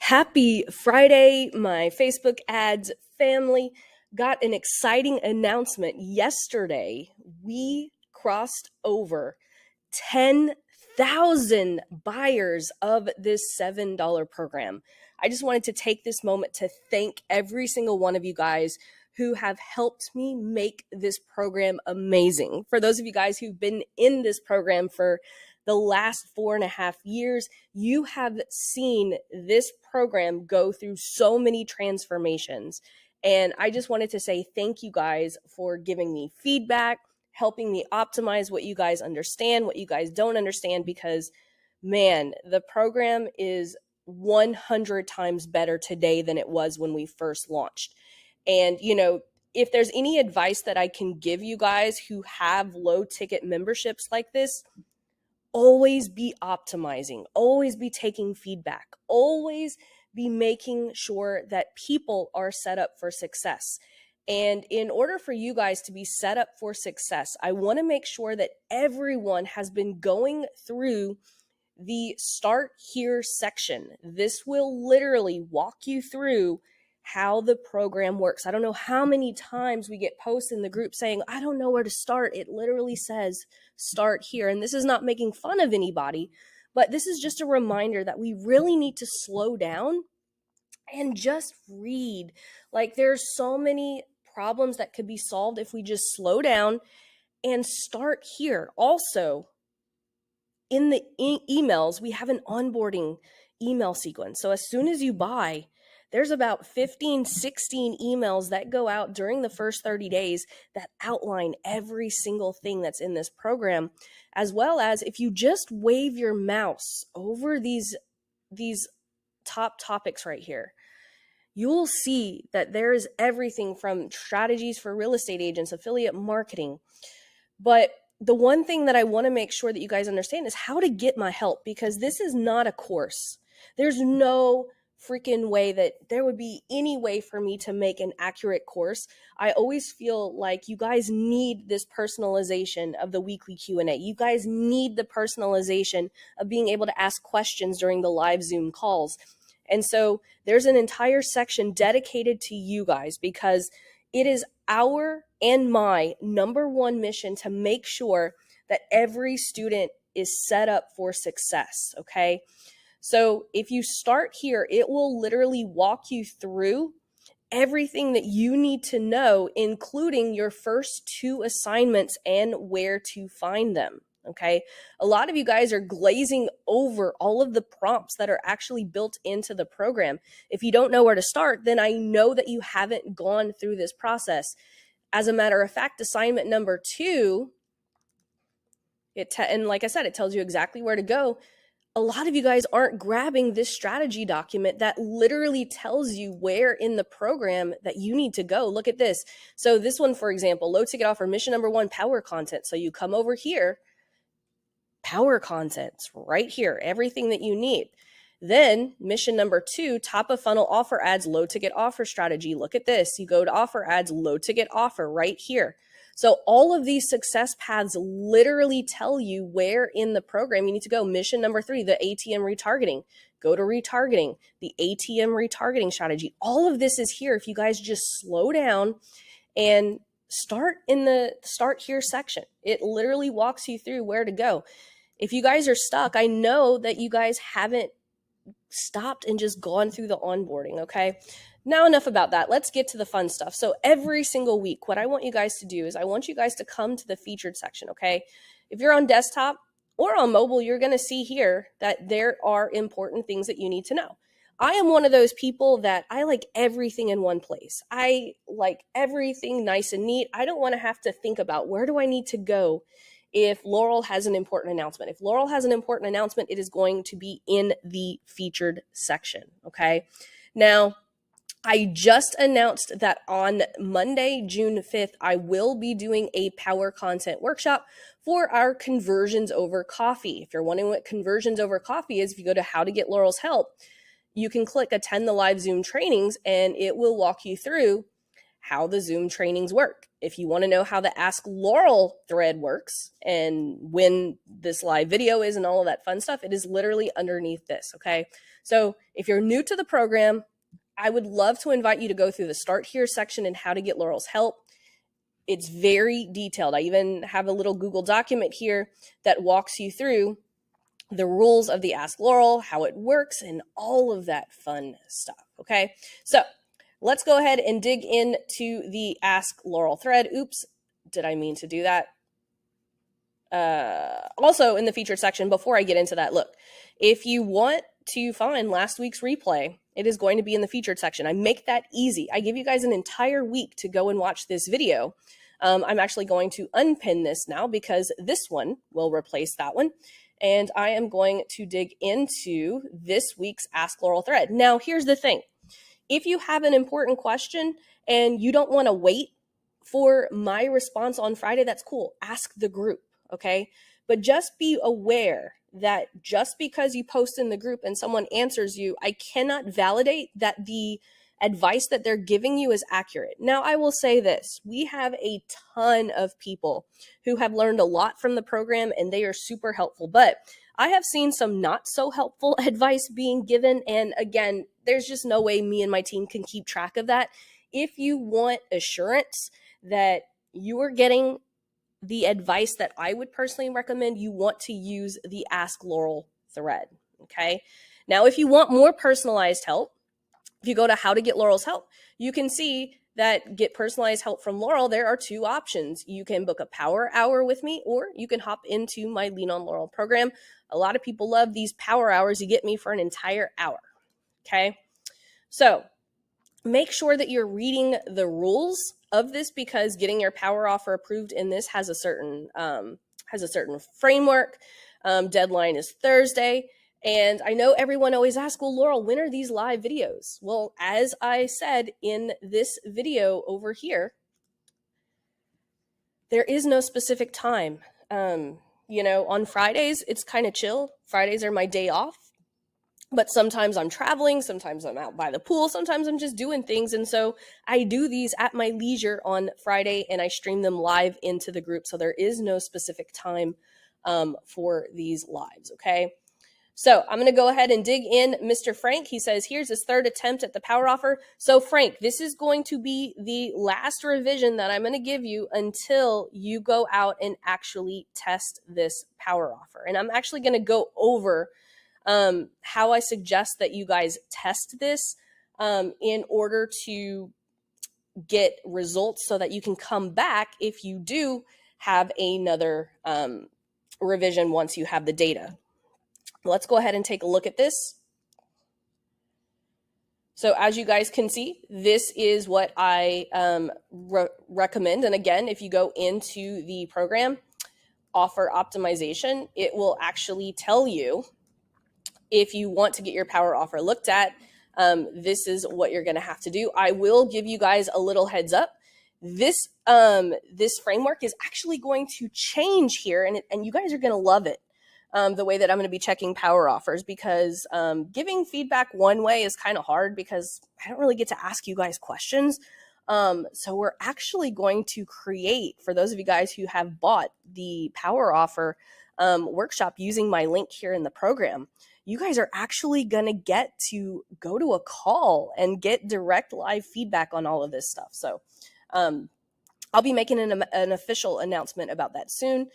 Happy Friday, my Facebook ads family. Got an exciting announcement yesterday. We crossed over 10,000 buyers of this $7 program. I just wanted to take this moment to thank every single one of you guys who have helped me make this program amazing. For those of you guys who've been in this program for the last 4.5 years, you have seen this program go through so many transformations. And I just wanted to say thank you guys for giving me feedback, helping me optimize what you guys understand, what you guys don't understand, because man, the program is 100 times better today than it was when we first launched. And, if there's any advice that I can give you guys who have low ticket memberships like this, always be optimizing, always be taking feedback, always be making sure that people are set up for success. And in order for you guys to be set up for success, I want to make sure that everyone has been going through the Start Here section. This will literally walk you through how the program works. I don't know how many times we get posts in the group saying, I don't know where to start. It literally says start here. And this is not making fun of anybody, but this is just a reminder that we really need to slow down and just read. Like, there's so many problems that could be solved if we just slow down and start here. Also, in the emails, we have an onboarding email sequence. So as soon as you buy, there's about 15, 16 emails that go out during the first 30 days that outline every single thing that's in this program, as well as if you just wave your mouse over these top topics right here, you'll see that there is everything from strategies for real estate agents, affiliate marketing. But the one thing that I want to make sure that you guys understand is how to get my help, because this is not a course. There's no freaking way that there would be any way for me to make an accurate course. I always feel like you guys need this personalization of the weekly Q&A. You guys need the personalization of being able to ask questions during the live Zoom calls. And so there's an entire section dedicated to you guys, because it is our and my number one mission to make sure that every student is set up for success, okay? So if you start here, it will literally walk you through everything that you need to know, including your first 2 assignments and where to find them. Okay. A lot of you guys are glazing over all of the prompts that are actually built into the program. If you don't know where to start, then I know that you haven't gone through this process. As a matter of fact, assignment number 2, and like I said, it tells you exactly where to go. A lot of you guys aren't grabbing this strategy document that literally tells you where in the program that you need to go. Look at this. So this one, for example, low ticket offer, mission number 1, power content. So you come over here, power contents right here, everything that you need. Then mission number 2, top of funnel offer ads, low ticket offer strategy. Look at this. You go to offer ads, low ticket offer right here. So all of these success paths literally tell you where in the program you need to go. Mission number 3, the ATM retargeting. Go to retargeting, the ATM retargeting strategy. All of this is here if you guys just slow down and start in the start here section. It literally walks you through where to go. If you guys are stuck, I know that you guys haven't stopped and just gone through the onboarding, okay? Now enough about that. Let's get to the fun stuff. So every single week, what I want you guys to do is I want you guys to come to the featured section, okay? If you're on desktop or on mobile, you're going to see here that there are important things that you need to know. I am one of those people that I like everything in one place. I like everything nice and neat. I don't want to have to think about where do I need to go if Laurel has an important announcement. If Laurel has an important announcement, it is going to be in the featured section, okay? Now, I just announced that on Monday, June 5th, I will be doing a power content workshop for our conversions over coffee. If you're wondering what conversions over coffee is, if you go to how to get Laurel's help, you can click attend the live Zoom trainings and it will walk you through how the Zoom trainings work. If you want to know how the Ask Laurel thread works and when this live video is and all of that fun stuff, it is literally underneath this, okay? So if you're new to the program, I would love to invite you to go through the Start Here section and how to get Laurel's help. It's very detailed. I even have a little Google document here that walks you through the rules of the Ask Laurel, how it works, and all of that fun stuff, okay? So let's go ahead and dig into the Ask Laurel thread. Oops, did I mean to do that? Also in the featured section, before I get into that, look, if you want to find last week's replay, it is going to be in the featured section. I make that easy. I give you guys an entire week to go and watch this video. I'm actually going to unpin this now because this one will replace that one. And I am going to dig into this week's Ask Laurel thread. Now, here's the thing. If you have an important question and you don't want to wait for my response on Friday, that's cool. Ask the group, okay? But just be aware that just because you post in the group and someone answers you, I cannot validate that the advice that they're giving you is accurate. Now, I will say this. We have a ton of people who have learned a lot from the program and they are super helpful, but I have seen some not so helpful advice being given. And again, there's just no way me and my team can keep track of that. If you want assurance that you are getting the advice that I would personally recommend, you want to use the Ask Laurel thread, okay? Now, if you want more personalized help, if you go to how to get Laurel's help, you can see that get personalized help from Laurel, there are two options. You can book a power hour with me, or you can hop into my Lean on Laurel program. A lot of people love these power hours. You get me for an entire hour, okay? So make sure that you're reading the rules of this because getting your power offer approved in this has a certain framework. Deadline is Thursday. And I know everyone always asks, well, Laurel, when are these live videos? Well, as I said in this video over here, there is no specific time. You know, on Fridays, it's kind of chill. Fridays are my day off. But sometimes I'm traveling, sometimes I'm out by the pool, sometimes I'm just doing things. And so I do these at my leisure on Friday and I stream them live into the group. So there is no specific time for these lives, okay? So I'm going to go ahead and dig in. Mr. Frank, he says, here's his third attempt at the power offer. So Frank, this is going to be the last revision that I'm going to give you until you go out and actually test this power offer. And I'm actually going to go over how I suggest that you guys test this in order to get results so that you can come back if you do have another revision once you have the data. Let's go ahead and take a look at this. So as you guys can see, this is what I recommend. And again, if you go into the program, offer optimization, it will actually tell you if you want to get your power offer looked at, this is what you're going to have to do. I will give you guys a little heads up. This framework is actually going to change here, and you guys are going to love it. The way that I'm going to be checking power offers, because giving feedback one way is kind of hard because I don't really get to ask you guys questions. So we're actually going to create, for those of you guys who have bought the power offer workshop using my link here in the program, you guys are actually going to get to go to a call and get direct live feedback on all of this stuff. So I'll be making an official announcement about that soon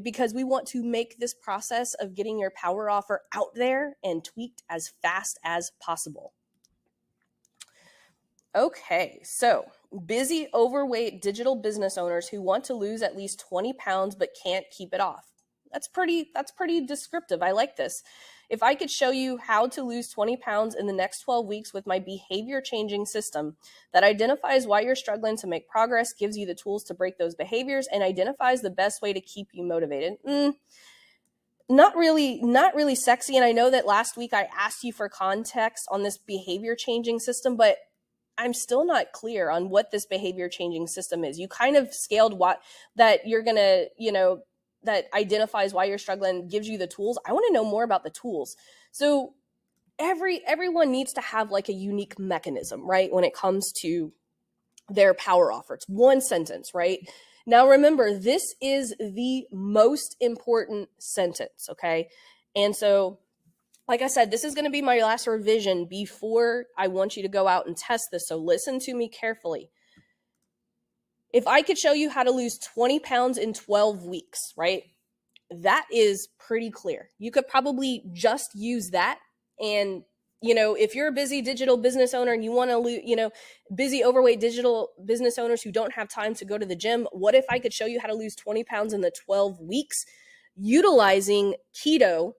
because we want to make this process of getting your power offer out there and tweaked as fast as possible. Okay, so busy, overweight digital business owners who want to lose at least 20 pounds but can't keep it off. That's pretty descriptive. I like this. If I could show you how to lose 20 pounds in the next 12 weeks with my behavior changing system that identifies why you're struggling to make progress, gives you the tools to break those behaviors, and identifies the best way to keep you motivated. Not really sexy. And I know that last week I asked you for context on this behavior changing system, but I'm still not clear on what this behavior changing system is. You kind of scaled what that you're going to, that identifies why you're struggling, gives you the tools. I want to know more about the tools. So everyone needs to have like a unique mechanism, right? When it comes to their power offer. It's one sentence, right? Now remember, this is the most important sentence, okay? And so, like I said, this is going to be my last revision before I want you to go out and test this. So listen to me carefully. If I could show you how to lose 20 pounds in 12 weeks, right? That is pretty clear. You could probably just use that. And, if you're a busy digital business owner and you want to lose, busy overweight digital business owners who don't have time to go to the gym, what if I could show you how to lose 20 pounds in the 12 weeks utilizing keto,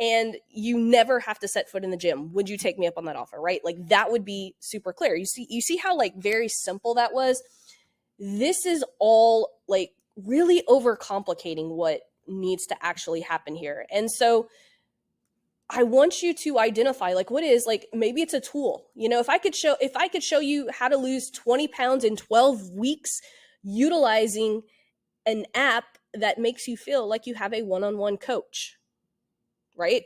and you never have to set foot in the gym? Would you take me up on that offer, right? Like, that would be super clear. You see how like very simple that was? This is all like really overcomplicating what needs to actually happen here. And so I want you to identify like what is, like, maybe it's a tool. If I could show you how to lose 20 pounds in 12 weeks utilizing an app that makes you feel like you have a one-on-one coach, right?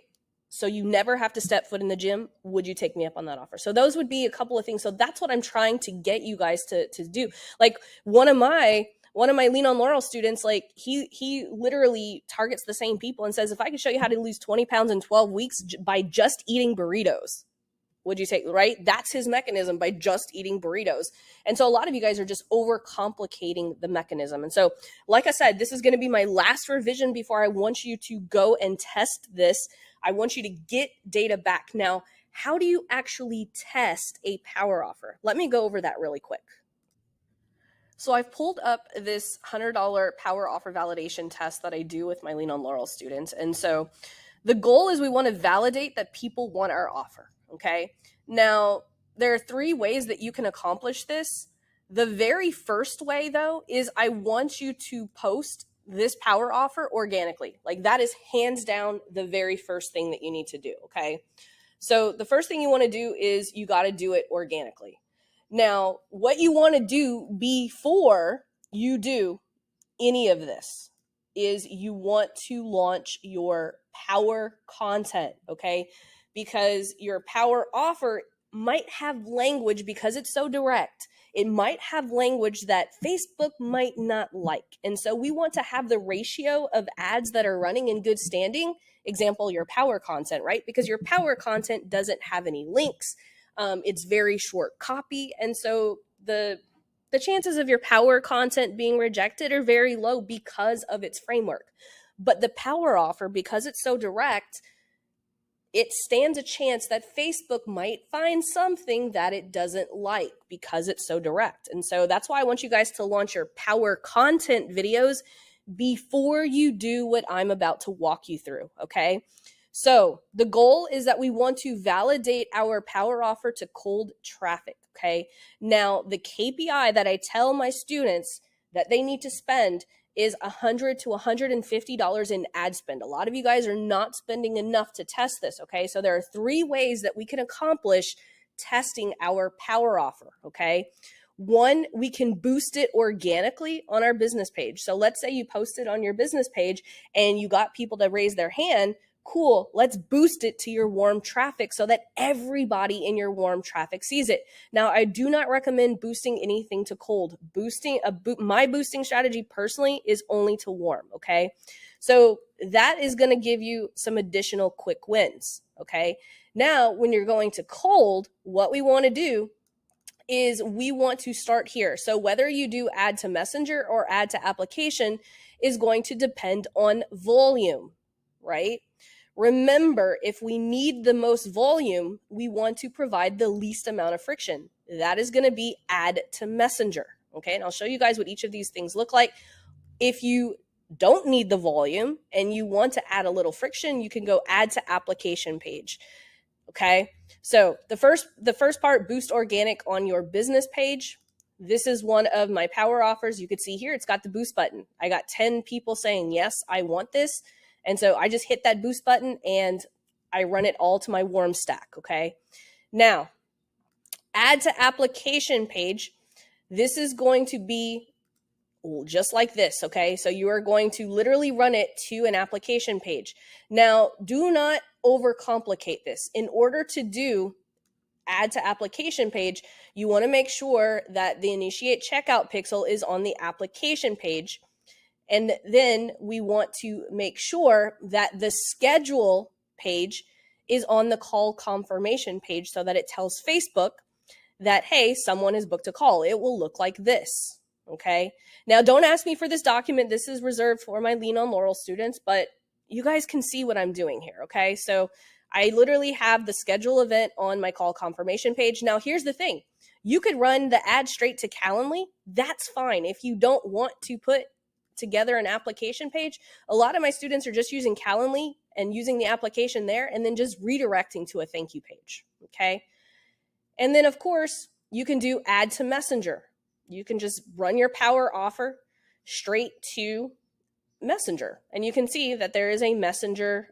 So you never have to step foot in the gym. Would you take me up on that offer? So those would be a couple of things. So that's what I'm trying to get you guys to do. Like, one of my Lean on Laurel students, like, he literally targets the same people and says, if I could show you how to lose 20 pounds in 12 weeks by just eating burritos, would you take, right? That's his mechanism, by just eating burritos. And so a lot of you guys are just overcomplicating the mechanism. And so, like I said, this is going to be my last revision before I want you to go and test this. I want you to get data back. Now, how do you actually test a power offer? Let me go over that really quick. So I've pulled up this $100 power offer validation test that I do with my Lean on Laurel students. And so the goal is we want to validate that people want our offer. Okay. Now, there are 3 ways that you can accomplish this. The very first way, though, is I want you to post this power offer organically. Like, that is hands down the very first thing that you need to do. Okay. So the first thing you want to do is you got to do it organically. Now, what you want to do before you do any of this is you want to launch your power content, okay? Because your power offer might have language, because it's so direct, it might have language that Facebook might not like. And so we want to have the ratio of ads that are running in good standing, example, your power content, right? Because your power content doesn't have any links. It's very short copy. And so the chances of your power content being rejected are very low because of its framework. But the power offer, because it's so direct, it stands a chance that Facebook might find something that it doesn't like because it's so direct. And so that's why I want you guys to launch your power content videos before you do what I'm about to walk you through, okay? So the goal is that we want to validate our power offer to cold traffic, okay? Now, the KPI that I tell my students that they need to spend is $100 to $150 in ad spend. A lot of you guys are not spending enough to test this, okay? So there are 3 ways that we can accomplish testing our power offer, okay? 1, we can boost it organically on our business page. So let's say you posted on your business page and you got people to raise their hand. Cool, let's boost it to your warm traffic so that everybody in your warm traffic sees it. Now, I do not recommend boosting anything to cold. My boosting strategy personally is only to warm, okay? So that is going to give you some additional quick wins, okay? Now, when you're going to cold, what we want to do is we want to start here. So whether you do add to messenger or add to application is going to depend on volume, right? Remember, if we need the most volume, we want to provide the least amount of friction. That is going to be add to messenger. Okay, and I'll show you guys what each of these things look like. If you don't need the volume and you want to add a little friction, you can go add to application page. Okay, so the first part, boost organic on your business page. This is one of my power offers. You could see here, it's got the boost button. I got 10 people saying, yes, I want this. And so I just hit that boost button and I run it all to my warm stack, okay? Now, add to application page. This is going to be just like this, okay? So you are going to literally run it to an application page. Now, do not overcomplicate this. In order to do add to application page, you want to make sure that the initiate checkout pixel is on the application page. And then we want to make sure that the schedule page is on the call confirmation page so that it tells Facebook that, hey, someone has booked a call. It will look like this. Okay. Now, don't ask me for this document. This is reserved for my Lean on Laurel students, but you guys can see what I'm doing here. Okay. So I literally have the schedule event on my call confirmation page. Now, here's the thing. You could run the ad straight to Calendly. That's fine. If you don't want to put together an application page, a lot of my students are just using Calendly and using the application there and then just redirecting to a thank you page. Okay. And then, of course, you can do add to Messenger. You can just run your power offer straight to Messenger. And you can see that there is a Messenger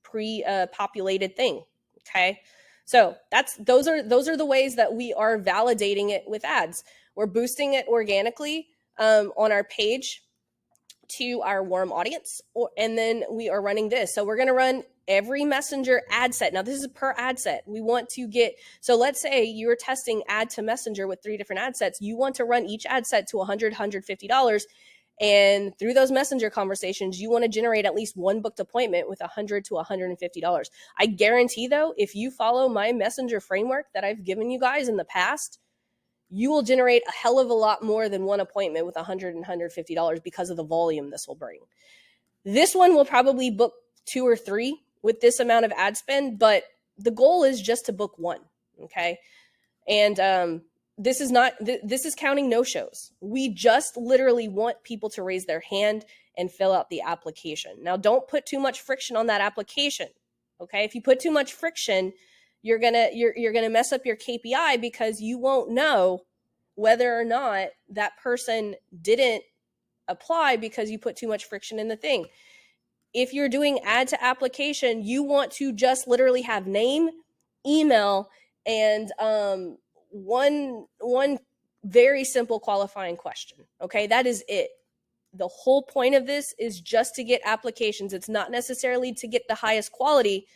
pre-populated thing. Okay. So those are the ways that we are validating it with ads. We're boosting it organically on our page to our warm audience, and then we are running this. So we're going to run every Messenger ad set. Now, this is per ad set. We want to get, so let's say you're testing add to Messenger with 3 different ad sets. You want to run each ad set to $100, $150. And through those Messenger conversations, you want to generate at least one booked appointment with $100 to $150. I guarantee, though, if you follow my Messenger framework that I've given you guys in the past, you will generate a hell of a lot more than one appointment with $100 and $150 because of the volume this will bring. This one will probably book 2 or 3 with this amount of ad spend, but the goal is just to book 1, okay? And this is counting no-shows. We just literally want people to raise their hand and fill out the application. Now, don't put too much friction on that application, okay? If you put too much friction, you're gonna mess up your KPI because you won't know whether or not that person didn't apply because you put too much friction in the thing. If you're doing add to application, you want to just literally have name, email, and one very simple qualifying question. Okay, that is it. The whole point of this is just to get applications. It's not necessarily to get the highest quality.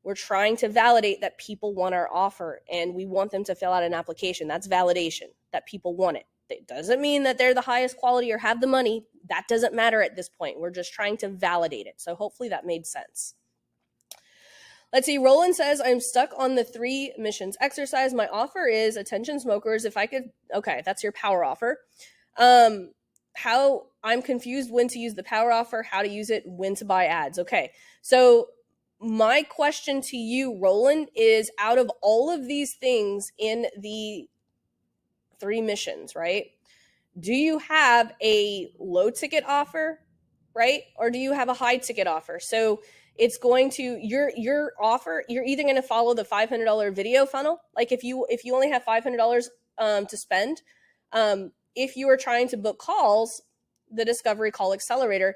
We're trying to validate that people want our offer and we want them to fill out an application. That's validation, that people want it. It doesn't mean that they're the highest quality or have the money. That doesn't matter at this point. We're just trying to validate it. So hopefully that made sense. Let's see. Roland says, I'm stuck on the 3 missions exercise. My offer is attention smokers. If I could, okay, that's your power offer. How I'm confused when to use the power offer, how to use it, when to buy ads. Okay. So my question to you, Roland, is out of all of these things in the 3 missions, right? Do you have a low ticket offer, right? Or do you have a high ticket offer? So it's going to, your offer, you're either going to follow the $500 video funnel. Like if you only have $500 to spend, if you are trying to book calls, the Discovery Call Accelerator,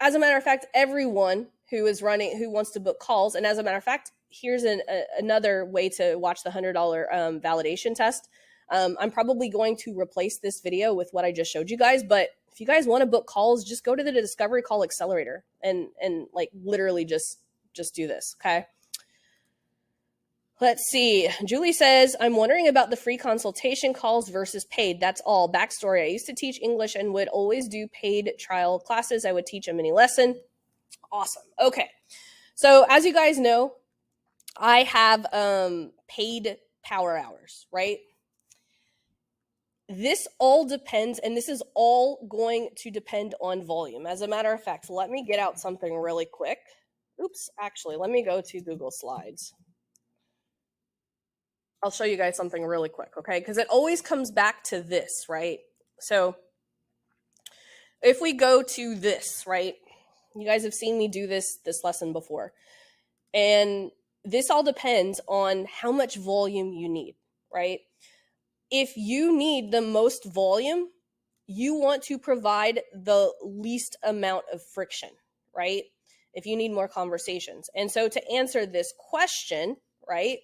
as a matter of fact, everyone who wants to book calls, and as a matter of fact, here's another way to watch the $100 validation test. I'm probably going to replace this video with what I just showed you guys, but if you guys want to book calls, just go to the Discovery Call Accelerator and like literally just do this, okay? Let's see. Julie says, I'm wondering about the free consultation calls versus paid. That's all. Backstory. I used to teach English and would always do paid trial classes. I would teach a mini lesson. Awesome. Okay. So as you guys know, I have paid power hours, right? This all depends, and this is all going to depend on volume. As a matter of fact, let me get out something really quick. Oops, actually, let me go to Google Slides. I'll show you guys something really quick, okay? Because it always comes back to this, right? So if we go to this, right? You guys have seen me do this lesson before. And this all depends on how much volume you need, right? If you need the most volume, you want to provide the least amount of friction, right? If you need more conversations. And so to answer this question, right?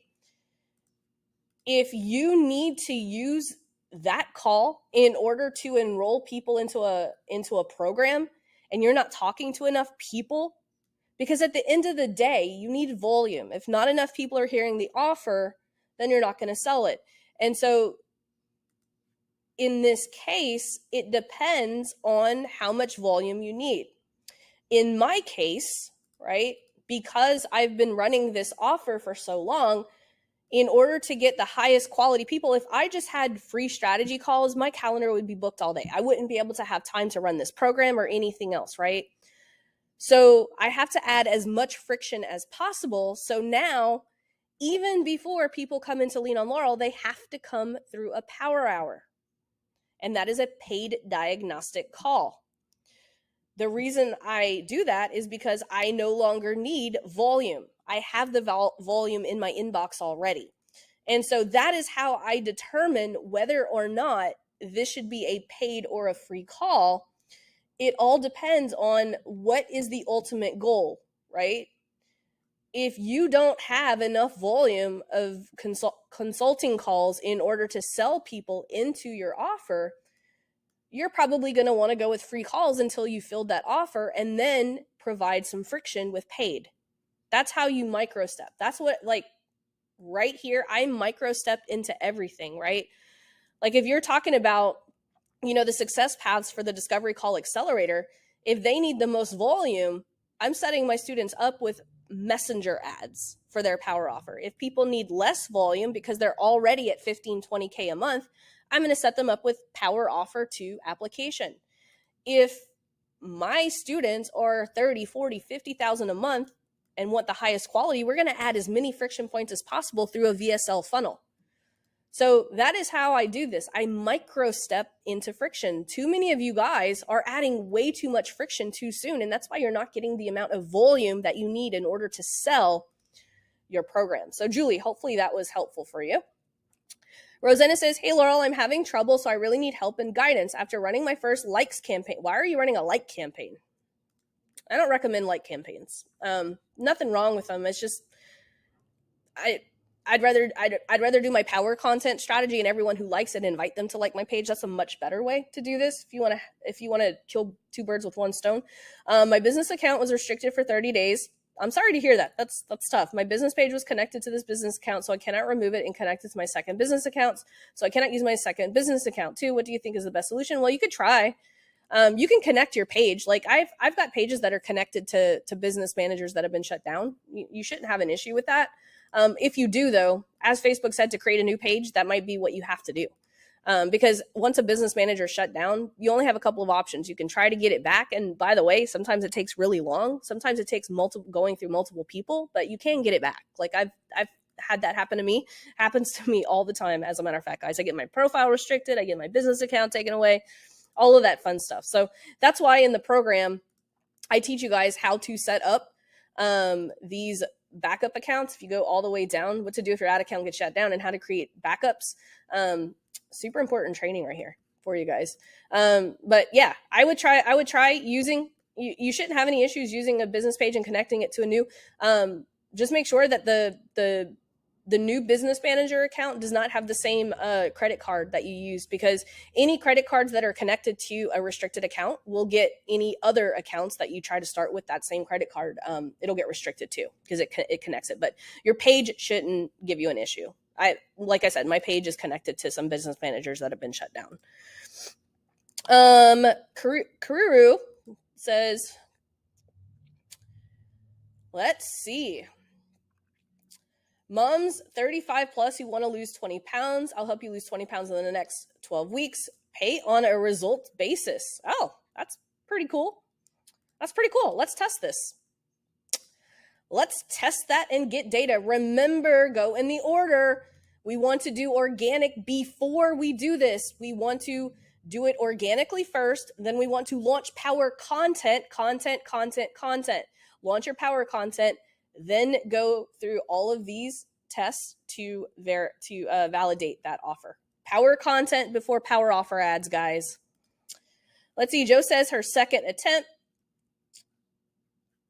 If you need to use that call in order to enroll people into a program and you're not talking to enough people, because at the end of the day, you need volume. If not enough people are hearing the offer, then you're not going to sell it. And so in this case, it depends on how much volume you need. In my case, right, because I've been running this offer for so long, in order to get the highest quality people, if I just had free strategy calls, my calendar would be booked all day. I wouldn't be able to have time to run this program or anything else, right? So I have to add as much friction as possible. So now, even before people come into Lean on Laurel, they have to come through a power hour. And that is a paid diagnostic call. The reason I do that is because I no longer need volume. I have the volume in my inbox already. And so that is how I determine whether or not this should be a paid or a free call. It all depends on what is the ultimate goal, right? If you don't have enough volume of consulting calls in order to sell people into your offer, you're probably going to want to go with free calls until you filled that offer and then provide some friction with paid. That's how you micro step. That's what, like, right here, I micro step into everything, right? Like if you're talking about, the success paths for the Discovery Call Accelerator, if they need the most volume, I'm setting my students up with messenger ads for their power offer. If people need less volume because they're already at 15, 20K a month, I'm going to set them up with power offer to application. If my students are 30, 40, 50,000 a month and want the highest quality, we're going to add as many friction points as possible through a VSL funnel. So that is how I do this. I micro step into friction. Too many of you guys are adding way too much friction too soon, and that's why you're not getting the amount of volume that you need in order to sell your program. So Julie, hopefully that was helpful for you. Rosanna says, hey, Laurel, I'm having trouble, so I really need help and guidance after running my first likes campaign. Why are you running a like campaign? I don't recommend like campaigns. Nothing wrong with them. It's just, I'd rather do my power content strategy and everyone who likes it invite them to like my page. That's a much better way to do this. If you want to kill two birds with one stone. My business account was restricted for 30 days. I'm sorry to hear that. That's tough. My business page was connected to this business account, so I cannot remove it and connect it to my second business account. So I cannot use my second business account too. What do you think is the best solution? Well, you could try. You can connect your page. Like I've got pages that are connected to business managers that have been shut down. You shouldn't have an issue with that. If you do, though, as Facebook said, to create a new page, that might be what you have to do. Because once a business manager is shut down, you only have a couple of options. You can try to get it back. And by the way, sometimes it takes really long. Sometimes it takes going through multiple people, but you can get it back. Like I've had that happen to me. Happens to me all the time. As a matter of fact, guys, I get my profile restricted. I get my business account taken away, all of that fun stuff. So that's why in the program, I teach you guys how to set up these backup accounts. If you go all the way down, what to do if your ad account gets shut down and how to create backups. Super important training right here for you guys. But yeah, I would try using, you shouldn't have any issues using a business page and connecting it to a new, just make sure that the new business manager account does not have the same credit card that you use, because any credit cards that are connected to a restricted account will get any other accounts that you try to start with that same credit card. It'll get restricted too because it connects it, but your page shouldn't give you an issue. Like I said, my page is connected to some business managers that have been shut down. Karuru says, let's see. Moms 35 plus who want to lose 20 pounds. I'll help you lose 20 pounds in the next 12 weeks. Pay on a result basis. Oh, that's pretty cool. That's pretty cool. Let's test this. Let's test that and get data. Remember, go in the order. We want to do organic before we do this. We want to do it organically first. Then we want to launch power content. Launch your power content. Then go through all of these tests to validate that offer. Power content before power offer ads, guys. Let's see. Joe says her second attempt.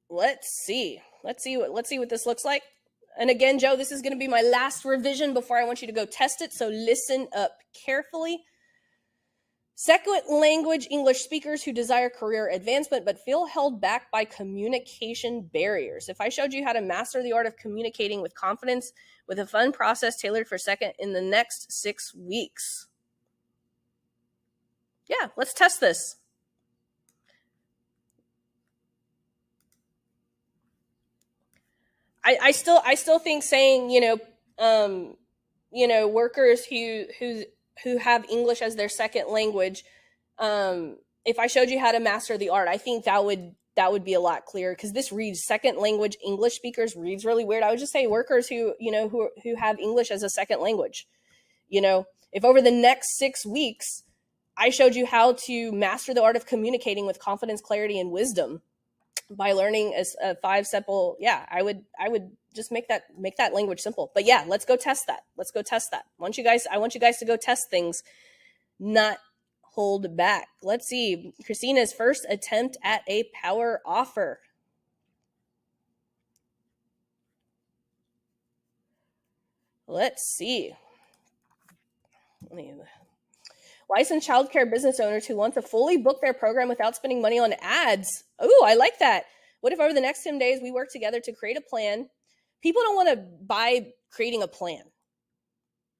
Let's see what this looks like. And again, Joe, this is going to be my last revision before I want you to go test it. So listen up carefully. Second language English speakers who desire career advancement but feel held back by communication barriers. If I showed you how to master the art of communicating with confidence with a fun process tailored for second in the next 6 weeks. Yeah, let's test this. I still think saying, workers who have English as their second language, if I showed you how to master the art, I think that would be a lot clearer, because this reads second language English speakers reads really weird. I would just say workers who have English as a second language. If over the next 6 weeks I showed you how to master the art of communicating with confidence, clarity, and wisdom by learning a 5 simple, I would just make that language simple. But yeah, let's go test that. I want you guys to go test things, not hold back. Let's see. Christina's first attempt at a power offer. Let's see. Licensed childcare business owners who want to fully book their program without spending money on ads. Oh, I like that. What if over the next 10 days we work together to create a plan? People don't want to buy creating a plan,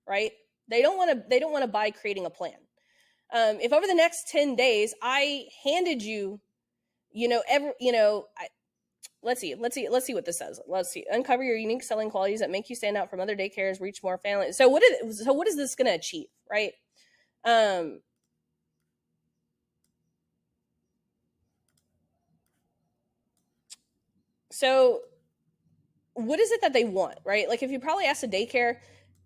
right? They don't want to buy creating a plan. If over the next 10 days I handed you, let's see what this says. Let's see. Uncover your unique selling qualities that make you stand out from other daycares, reach more families. So what is this going to achieve, right? So what is it that they want, right? Like, if you probably ask a daycare,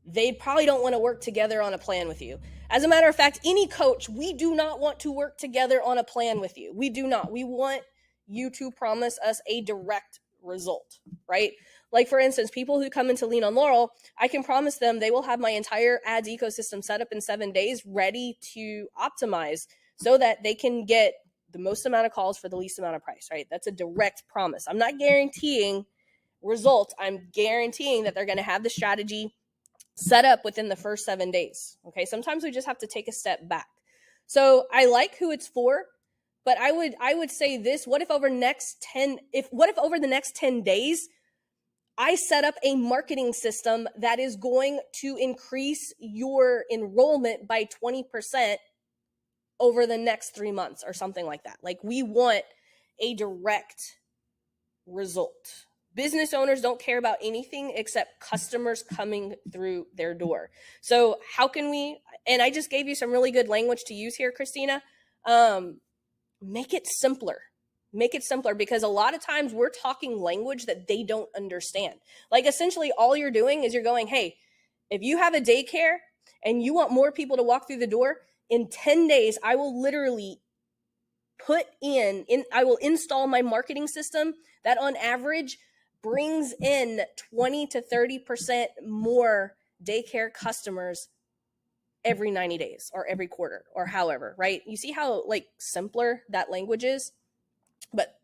they probably don't want to work together on a plan with you. As a matter of fact, any coach, we do not want to work together on a plan with you. We do not. We want you to promise us a direct result, right? Like, for instance, people who come into Lean on Laurel, I can promise them they will have my entire ads ecosystem set up in 7 days, ready to optimize so that they can get the most amount of calls for the least amount of price, right? That's a direct promise. I'm not guaranteeing results. I'm guaranteeing that they're going to have the strategy set up within the first 7 days. Okay. Sometimes we just have to take a step back. So I like who it's for, but I would say this: what if over the next 10 days I set up a marketing system that is going to increase your enrollment by 20% over the next 3 months or something like that? Like, we want a direct result. Business owners don't care about anything except customers coming through their door. So how can we, and I just gave you some really good language to use here, Christina, make it simpler. Make it simpler, because a lot of times we're talking language that they don't understand. Like, essentially all you're doing is you're going, hey, if you have a daycare and you want more people to walk through the door, in 10 days, I will literally I will install my marketing system that on average brings in 20 to 30% more daycare customers every 90 days or every quarter or however, right? You see how, like, simpler that language is? But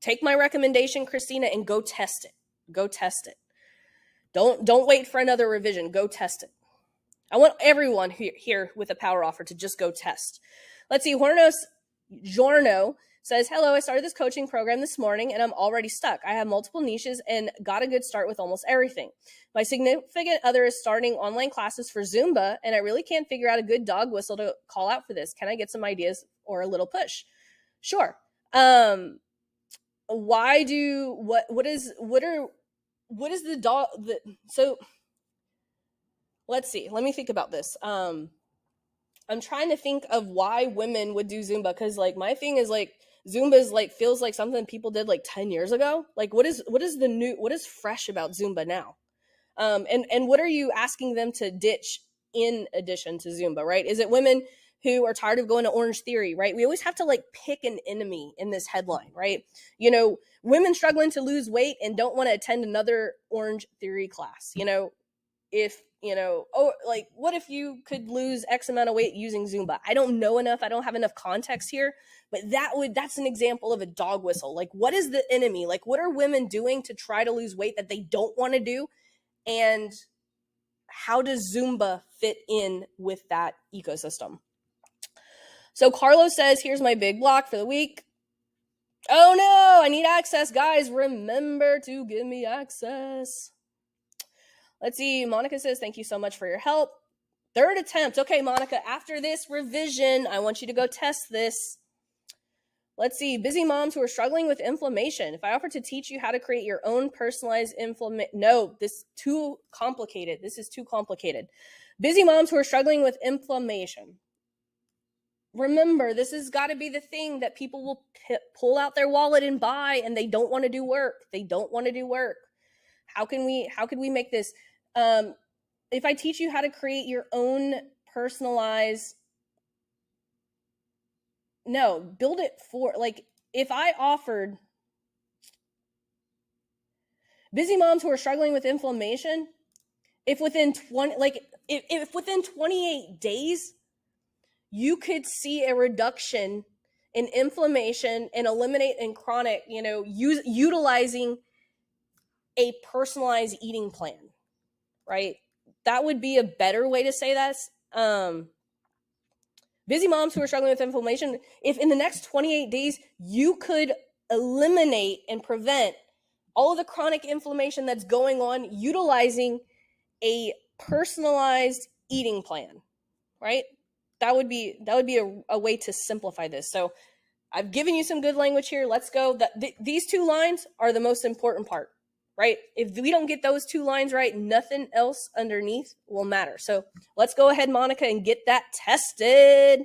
take my recommendation, Christina, and go test it. Go test it. Don't wait for another revision. Go test it. I want everyone here with a power offer to just go test. Let's see. Giorno says, hello, I started this coaching program this morning and I'm already stuck. I have multiple niches and got a good start with almost everything. My significant other is starting online classes for Zumba and I really can't figure out a good dog whistle to call out for this. Can I get some ideas or a little push? Sure. What is the dog? So let's see. Let me think about this. I'm trying to think of why women would do Zumba, because, like, my thing is, like, Zumba is, like, feels like something people did like 10 years ago. Like, what is fresh about Zumba now? And what are you asking them to ditch in addition to Zumba, right? Is it women who are tired of going to Orange Theory, right? We always have to, like, pick an enemy in this headline, right? Women struggling to lose weight and don't want to attend another Orange Theory class. What if you could lose X amount of weight using Zumba? I don't know enough. I don't have enough context here, but that's an example of a dog whistle. Like, what is the enemy? Like, what are women doing to try to lose weight that they don't want to do? And how does Zumba fit in with that ecosystem? So Carlos says, here's my big block for the week. Oh no, I need access, guys. Remember to give me access. Let's see. Monica says, thank you so much for your help. Third attempt. Okay, Monica, after this revision, I want you to go test this. Let's see. Busy moms who are struggling with inflammation. If I offer to teach you how to create your own personalized inflammation. No, this is too complicated. This is too complicated. Busy moms who are struggling with inflammation. Remember, this has got to be the thing that people will pull out their wallet and buy, and they don't want to do work. They don't want to do work. How could we make this? If I teach you how to create your own personalized, no, build it for, like, if I offered busy moms who are struggling with inflammation, if within 28 days, you could see a reduction in inflammation and eliminate in chronic, utilizing a personalized eating plan, right? That would be a better way to say that. Busy moms who are struggling with inflammation, if in the next 28 days, you could eliminate and prevent all of the chronic inflammation that's going on utilizing a personalized eating plan, right? That would be a way to simplify this. So I've given you some good language here. Let's go. These two lines are the most important part, right? If we don't get those two lines right, nothing else underneath will matter. So let's go ahead, Monica, and get that tested.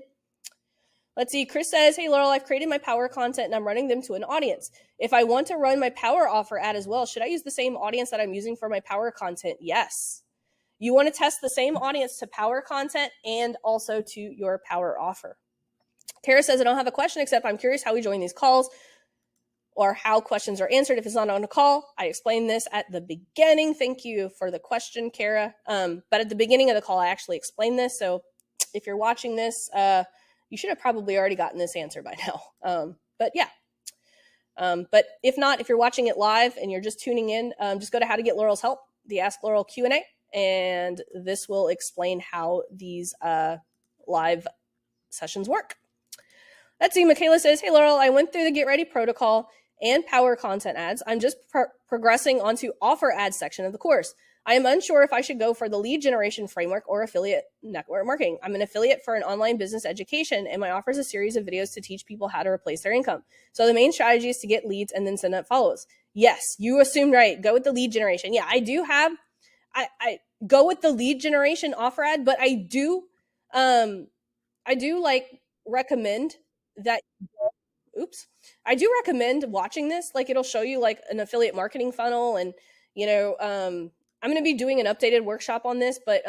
Let's see. Chris says, hey, Laurel, I've created my power content and I'm running them to an audience. If I want to run my power offer ad as well, should I use the same audience that I'm using for my power content? Yes. You want to test the same audience to power content and also to your power offer. Tara says, I don't have a question, except I'm curious how we join these calls or how questions are answered if it's not on a call. I explained this at the beginning. Thank you for the question, Kara. But at the beginning of the call, I actually explained this. So if you're watching this, you should have probably already gotten this answer by now. But yeah. But if not, if you're watching it live and you're just tuning in, just go to How to Get Laurel's Help, the Ask Laurel Q&A. And this will explain how these live sessions work. Let's see. Michaela says, hey, Laurel, I went through the Get Ready protocol and power content ads. I'm just progressing onto offer ads section of the course. I am unsure if I should go for the lead generation framework or affiliate network marketing. I'm an affiliate for an online business education, and my offer is a series of videos to teach people how to replace their income. So the main strategy is to get leads and then send up follows. Yes, you assumed right. Go with the lead generation. Yeah, I do have I go with the lead generation offer ad, but I do like recommend that, I do recommend watching this. Like, it'll show you like an affiliate marketing funnel, and I'm going to be doing an updated workshop on this, but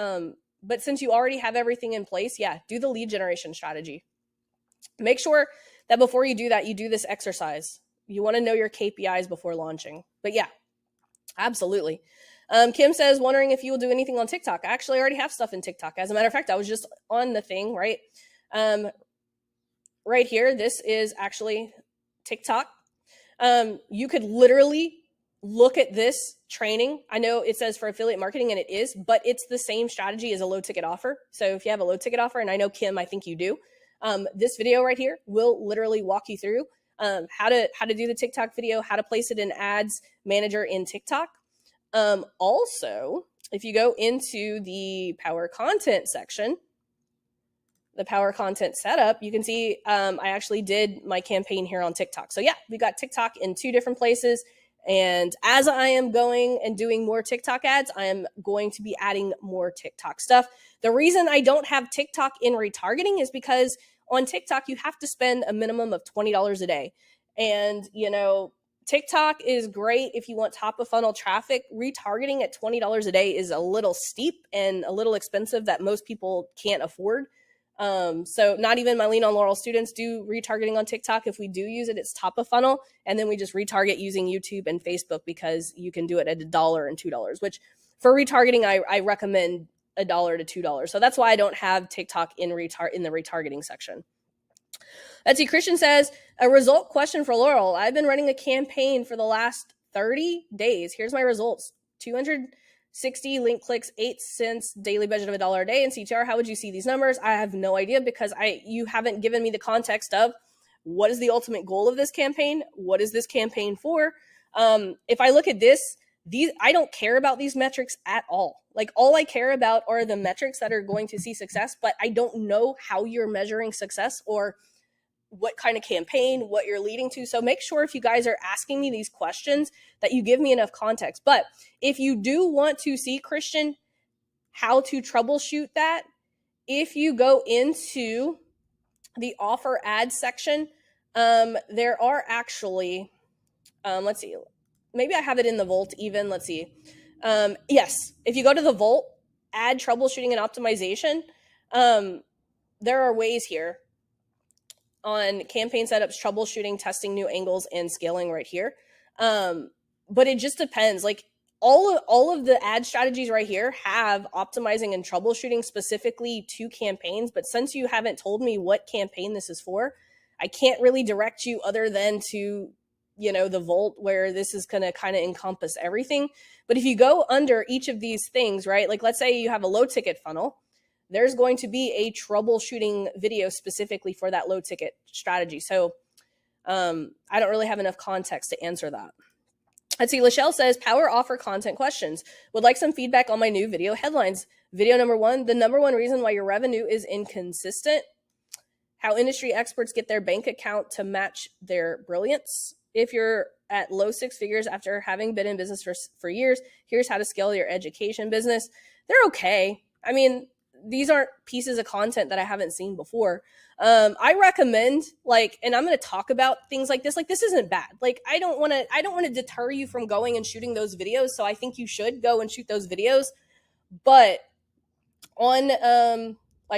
since you already have everything in place, yeah, do the lead generation strategy. Make sure that before you do that, you do this exercise. You want to know your KPIs before launching. But yeah, absolutely. Kim says, wondering if you will do anything on TikTok. I actually already have stuff in TikTok. As a matter of fact, I was just on the thing, right? Right here, this is actually TikTok. You could literally look at this training. I know it says for affiliate marketing, and it is, but it's the same strategy as a low ticket offer. So if you have a low ticket offer, and I know, Kim, I think you do, this video right here will literally walk you through how to do the TikTok video, how to place it in ads manager in TikTok. Also, if you go into the power content section, the power content setup, you can see I actually did my campaign here on TikTok. So yeah, we got TikTok in 2 different places. And as I am going and doing more TikTok ads, I am going to be adding more TikTok stuff. The reason I don't have TikTok in retargeting is because on TikTok, you have to spend a minimum of $20 a day. And, TikTok is great if you want top of funnel traffic. Retargeting at $20 a day is a little steep and a little expensive that most people can't afford. So not even my Lean on Laurel students do retargeting on TikTok. If we do use it, it's top of funnel. And then we just retarget using YouTube and Facebook because you can do it at $1 and $2, which for retargeting, I recommend $1 to $2. So that's why I don't have TikTok in the retargeting section. Let's see. Christian says, a result question for Laurel. I've been running a campaign for the last 30 days. Here's my results. 60 link clicks, 8 cents, daily budget of $1 a day. And CTR, how would you see these numbers? I have no idea, because you haven't given me the context of what is the ultimate goal of this campaign? What is this campaign for? If I look at this, I don't care about these metrics at all. Like, all I care about are the metrics that are going to see success, but I don't know how you're measuring success or what kind of campaign, what you're leading to. So make sure if you guys are asking me these questions that you give me enough context. But if you do want to see, Christian, how to troubleshoot that, if you go into the offer ads section, there are actually, let's see, maybe I have it in the Volt even. Let's see. Yes, if you go to the Volt, ad troubleshooting and optimization, there are ways here on campaign setups, troubleshooting, testing new angles, and scaling right here. But it just depends. Like, all of the ad strategies right here have optimizing and troubleshooting specifically to campaigns. But since you haven't told me what campaign this is for, I can't really direct you other than to, the Volt, where this is going to kind of encompass everything. But if you go under each of these things, right, like let's say you have a low ticket funnel, there's going to be a troubleshooting video specifically for that low ticket strategy. So I don't really have enough context to answer that. Let's see. Lachelle says, power offer content questions. Would like some feedback on my new video headlines. Video number 1, the number 1 reason why your revenue is inconsistent. How industry experts get their bank account to match their brilliance. If you're at low 6 figures after having been in business for years, here's how to scale your education business. They're okay. I mean, these aren't pieces of content that I haven't seen before. I recommend, and I'm going to talk about things like this. Like, this isn't bad. Like, I don't want to deter you from going and shooting those videos. So I think you should go and shoot those videos. But on,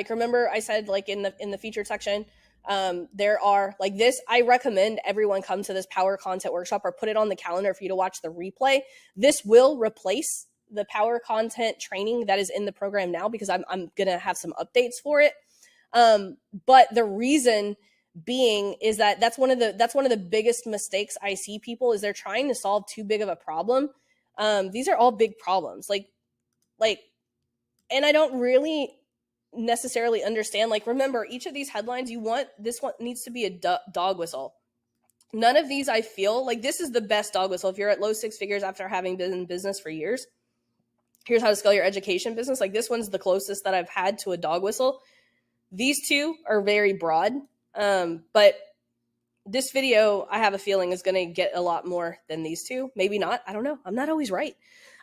remember I said, in the featured section, there are this. I recommend everyone come to this power content workshop or put it on the calendar for you to watch the replay. This will replace the power content training that is in the program now, because I'm going to have some updates for it. But the reason being is that that's one of the biggest mistakes I see people is they're trying to solve too big of a problem. These are all big problems. And I don't really necessarily understand, remember, each of these headlines this one needs to be a dog whistle. None of these, I feel this is the best dog whistle. If you're at low 6 figures after having been in business for years, here's how to scale your education business. This one's the closest that I've had to a dog whistle. These two are very broad. But this video, I have a feeling, is going to get a lot more than these two. Maybe not. I don't know. I'm not always right.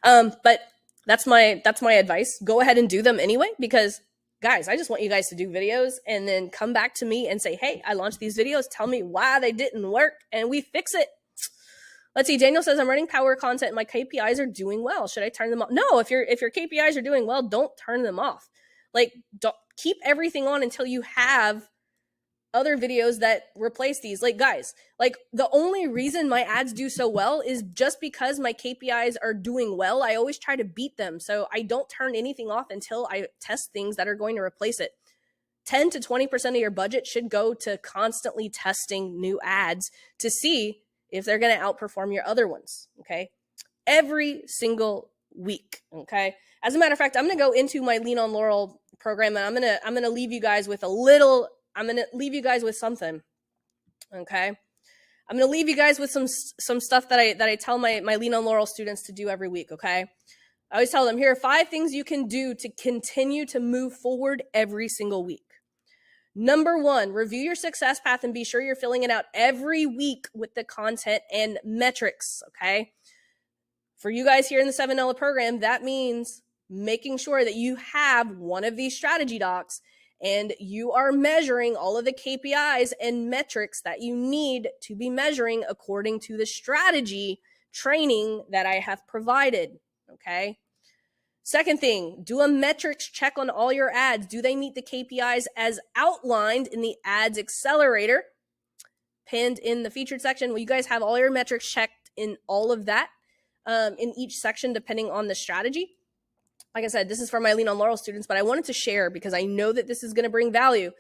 But that's my advice. Go ahead and do them anyway, because guys, I just want you guys to do videos and then come back to me and say, hey, I launched these videos. Tell me why they didn't work and we fix it. Let's see. Daniel says, I'm running power content. My KPIs are doing well. Should I turn them off? No, if your KPIs are doing well, don't turn them off. Don't keep everything on until you have other videos that replace these. Guys, the only reason my ads do so well is just because my KPIs are doing well. I always try to beat them. So I don't turn anything off until I test things that are going to replace it. 10 to 20% of your budget should go to constantly testing new ads to see if they're going to outperform your other ones. Okay. Every single week. Okay. As a matter of fact, I'm going to go into my Lean on Laurel program, and I'm going to leave you guys with something. Okay. I'm going to leave you guys with some stuff that I tell my Lean on Laurel students to do every week. Okay. I always tell them, here are 5 things you can do to continue to move forward every single week. Number 1, review your success path and be sure you're filling it out every week with the content and metrics, okay? For you guys here in the $7 program, that means making sure that you have one of these strategy docs and you are measuring all of the KPIs and metrics that you need to be measuring according to the strategy training that I have provided, okay? Second thing, do a metrics check on all your ads. Do they meet the KPIs as outlined in the ads accelerator pinned in the featured section? Will you guys have all your metrics checked in all of that in each section depending on the strategy? Like I said, this is for my Lean on Laurel students, but I wanted to share because I know that this is going to bring value.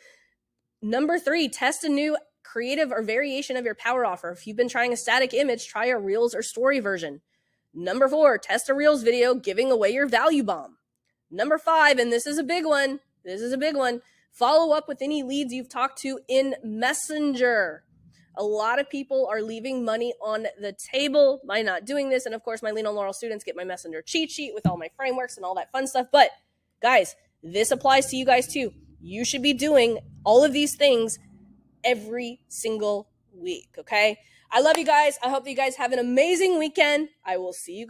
Number 3, test a new creative or variation of your power offer. If you've been trying a static image, try a Reels or story version. Number 4, test a Reels video giving away your value bomb. Number 5, and this is a big one, follow up with any leads you've talked to in Messenger. A lot of people are leaving money on the table by not doing this. And of course, my Lean on Laurel students get my Messenger cheat sheet with all my frameworks and all that fun stuff. But guys, this applies to you guys too. You should be doing all of these things every single week, okay? I love you guys. I hope that you guys have an amazing weekend. I will see you guys.